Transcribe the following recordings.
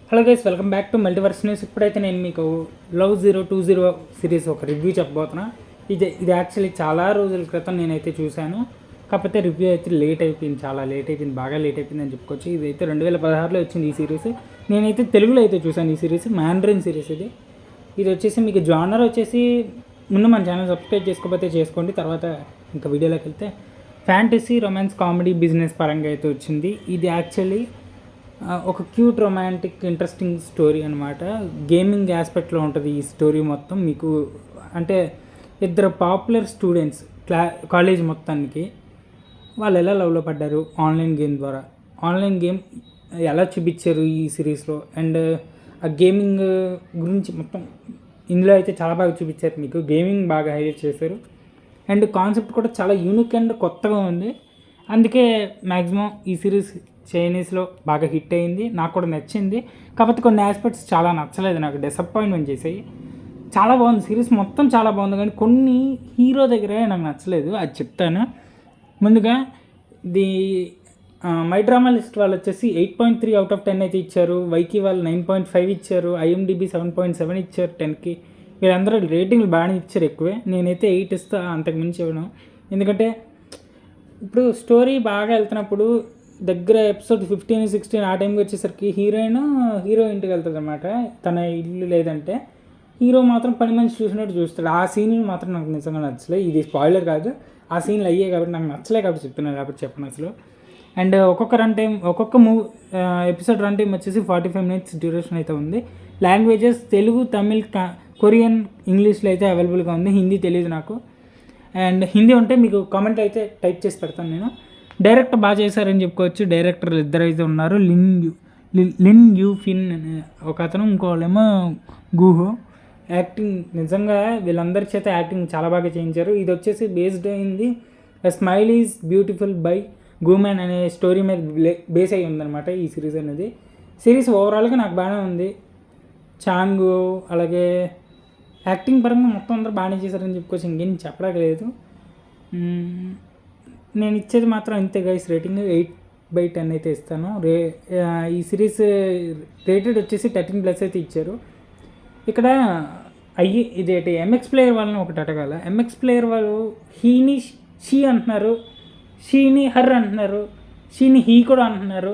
Hello guys, welcome back to multiverse news. ఇప్పుడైతే నేను మీకు లవ్ 020 సిరీస్ ఒక రివ్యూ చెప్పబోతున్నా. ఇది యాక్చువల్లీ చాలా రోజుల క్రితం నేనైతే చూశాను. కాకపోతే రివ్యూ అయితే లేట్ అయిపోయింది, చాలా లేట్ అయిపోయింది, బాగా లేట్ అయిపోయింది అని చెప్పుకోవచ్చు. ఇదైతే 2016లో వచ్చింది ఈ సిరీస్. నేనైతే తెలుగులో అయితే చూశాను ఈ సిరీస్, మ్యాండ్రిన్ సిరీస్. ఇది వచ్చేసి మీకు జానర్ వచ్చేసి, ముందు మన ఛానల్ సబ్స్క్రైబ్ చేసుకోకపోతే చేసుకోండి. తర్వాత ఇంకా వీడియోలోకి వెళ్తే ఫ్యాంటసీ, రొమాన్స్, కామెడీ, బిజినెస్ పరంగా అయితే వచ్చింది. ఇది యాక్చువల్లీ ఒక క్యూట్, రొమాంటిక్, ఇంట్రెస్టింగ్ స్టోరీ అనమాట. గేమింగ్ ఆస్పెక్ట్లో ఉంటుంది ఈ స్టోరీ మొత్తం. మీకు అంటే ఇద్దరు పాపులర్ స్టూడెంట్స్ కాలేజ్ మొత్తానికి వాళ్ళు ఎలా లవ్లో పడ్డారు ఆన్లైన్ గేమ్ ద్వారా, ఆన్లైన్ గేమ్ ఎలా చూపించారు ఈ సిరీస్లో, అండ్ ఆ గేమింగ్ గురించి మొత్తం ఇందులో అయితే చాలా బాగా చూపించారు. మీకు గేమింగ్ బాగా హైలైట్ చేశారు, అండ్ కాన్సెప్ట్ కూడా చాలా యూనిక్ అండ్ కొత్తగా ఉంది. అందుకే మ్యాక్సిమం ఈ సిరీస్ చైనీస్లో బాగా హిట్ అయింది. నాకు కూడా నచ్చింది. కాకపోతే కొన్ని ఆస్పెక్ట్స్ చాలా నచ్చలేదు, నాకు డిసప్పాయింట్మెంట్ చేసాయి. చాలా బాగుంది సిరీస్ మొత్తం, చాలా బాగుంది, కానీ కొన్ని హీరో దగ్గరే నాకు నచ్చలేదు. అది చెప్తాను. ముందుగా ది మై డ్రామా లిస్ట్ వాళ్ళు వచ్చేసి 8.3/10 అయితే ఇచ్చారు. వైకి వాళ్ళు 9.5 ఇచ్చారు. IMDb 7.7 ఇచ్చారు 10కి. వీళ్ళందరూ రేటింగ్లు బాగానే ఇచ్చారు, ఎక్కువే. నేనైతే 8 ఇస్తా, అంతకు మించి ఇవ్వను. ఎందుకంటే ఇప్పుడు స్టోరీ బాగా వెళ్తున్నప్పుడు దగ్గర ఎపిసోడ్ 15-16 ఆ టైంకి వచ్చేసరికి హీరో ఇంటికి వెళ్తుంది అనమాట. తన ఇల్లు లేదంటే హీరో మాత్రం పని మనిషి చూసినట్టు చూస్తాడు. ఆ సీన్లు మాత్రం నాకు నిజంగా నచ్చలేదు. ఇది స్పాయిలర్ కాదు, ఆ సీన్లు అయ్యాయి కాబట్టి నాకు నచ్చలే, కాబట్టి చెప్తున్నాను, కాబట్టి చెప్పను అసలు. అండ్ ఒక్కొక్క ఎపిసోడ్ రన్ టైం వచ్చేసి 45 minutes డ్యూరేషన్ అయితే ఉంది. లాంగ్వేజెస్ తెలుగు, తమిళ్, కొరియన్, ఇంగ్లీష్లో అయితే అవైలబుల్గా ఉంది. హిందీ తెలియదు నాకు, అండ్ హిందీ ఉంటే మీకు కామెంట్ అయితే టైప్ చేసి పెడతాను నేను. డైరెక్టర్ బాగా చేశారని చెప్పుకోవచ్చు. డైరెక్టర్లు ఇద్దరు అయితే ఉన్నారు, లిన్ యూ ఫిన్ అనే ఒక అతను, ఇంకోళ్ళేమో గూహో. యాక్టింగ్ నిజంగా వీళ్ళందరి చేత యాక్టింగ్ చాలా బాగా చేయించారు. ఇది వచ్చేసి బేస్డ్ అయింది a smile is beautiful by గూమెన్ అనే స్టోరీ మీద బేస్ అయ్యి ఉందన్నమాట ఈ సిరీస్ అనేది. సిరీస్ ఓవరాల్గా నాకు బాగానే ఉంది. చాంగు అలాగే యాక్టింగ్ పరంగా మొత్తం అందరూ బాగానే చేశారని చెప్పుకోవచ్చు. ఇంకేం చెప్పలేదు. నేను ఇచ్చేది మాత్రం అంతే గైస్, రేటింగ్ 8/10 అయితే ఇస్తాను. ఈ సిరీస్ రేటెడ్ వచ్చేసి 13+ అయితే ఇచ్చారు. ఇక్కడ ఇదేంటి MX ప్లేయర్ వాళ్ళని ఒకటి అడగాల. MX ప్లేయర్ వాళ్ళు హీని షీ అంటున్నారు, షీని హర్ అంటున్నారు, షీని హీ కూడా అంటున్నారు.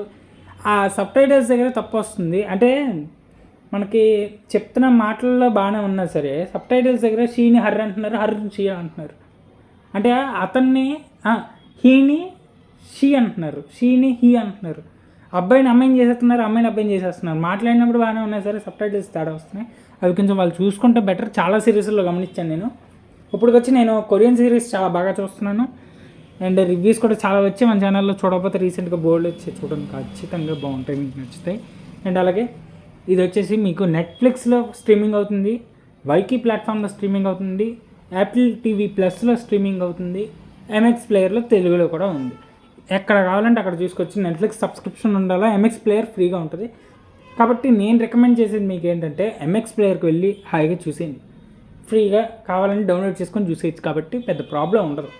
ఆ సబ్‌టైటిల్స్ దగ్గర తప్పు వస్తుంది. అంటే మనకి చెప్తున్న మాటల్లో బాగానే ఉన్నా సరే, సబ్‌టైటిల్స్ దగ్గర షీని హర్ అంటున్నారు, హర్ షీ అంటున్నారు. అంటే అతన్ని హీని షీ అంటున్నారు, షీని హీ అంటున్నారు. అబ్బాయిని అమ్మాయిని చేసేస్తున్నారు, అమ్మాయిని అబ్బాయిని చేసేస్తున్నారు. మాట్లాడినప్పుడు బాగానే ఉన్నాయి సరే, సబ్‌టైటిల్స్ తేడా వస్తున్నాయి. అవి కొంచెం వాళ్ళు చూసుకుంటే బెటర్. చాలా సిరీస్లో గమనించాను నేను. ఇప్పుడు వచ్చి నేను కొరియన్ సిరీస్ చాలా బాగా చూస్తున్నాను, అండ్ రివ్యూస్ కూడా చాలా వచ్చి మన ఛానల్లో. చూడకపోతే రీసెంట్గా బోల్డ్ వచ్చి చూడండి, ఖచ్చితంగా బాగుంటాయి, మీకు నచ్చుతాయి. అండ్ అలాగే ఇది వచ్చేసి మీకు నెట్ఫ్లిక్స్లో స్ట్రీమింగ్ అవుతుంది, వైకీ ప్లాట్ఫామ్లో స్ట్రీమింగ్ అవుతుంది, యాపిల్ టీవీ ప్లస్లో స్ట్రీమింగ్ అవుతుంది, MX ప్లేయర్లో తెలుగులో కూడా ఉంది. ఎక్కడ కావాలంటే అక్కడ చూసుకొచ్చి. నెట్ఫ్లిక్స్ సబ్స్క్రిప్షన్ ఉండాలా, MX ప్లేయర్ ఫ్రీగా ఉంటుంది. కాబట్టి నేను రికమెండ్ చేసేది మీకు ఏంటంటే MX ప్లేయర్కి వెళ్ళి హాయిగా చూసేయండి. ఫ్రీగా కావాలంటే డౌన్లోడ్ చేసుకొని చూసేయచ్చు, కాబట్టి పెద్ద ప్రాబ్లం ఉండదు.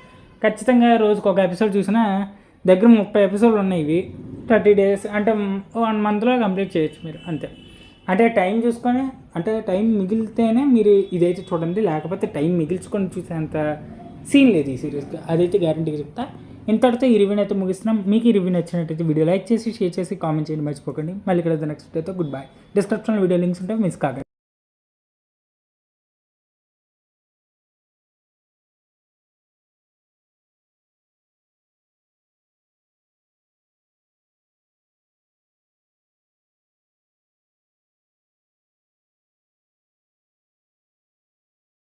ఖచ్చితంగా రోజుకు ఒక ఎపిసోడ్ చూసినా దగ్గర 30 ఎపిసోడ్లు ఉన్నాయి. ఇవి 30 days అంటే 1 monthలో కంప్లీట్ చేయొచ్చు మీరు, అంతే. అంటే టైం చూసుకొని, అంటే టైం మిగిలితేనే మీరు ఇదైతే చూడండి, లేకపోతే టైం మిగిల్చుకొని చూసేంత సీన్ లేదు ఈ సిరీస్కి, అదైతే గ్యారంటీగా చెప్తా. ఇంతటితో ఈ రివ్యూని అయితే ముగిస్తున్నాం. మీకు ఈ రివ్యూ నచ్చినట్టయితే వీడియో లైక్ చేసి, షేర్ చేసి, కామెంట్ చేయండి మర్చిపోకండి. మళ్ళీ ఇక్కడ నెక్స్ట్ డేతో గుడ్ బై. డిస్క్రిప్షన్లో వీడియో లింక్స్ ఉంటే మిస్ కాకండి.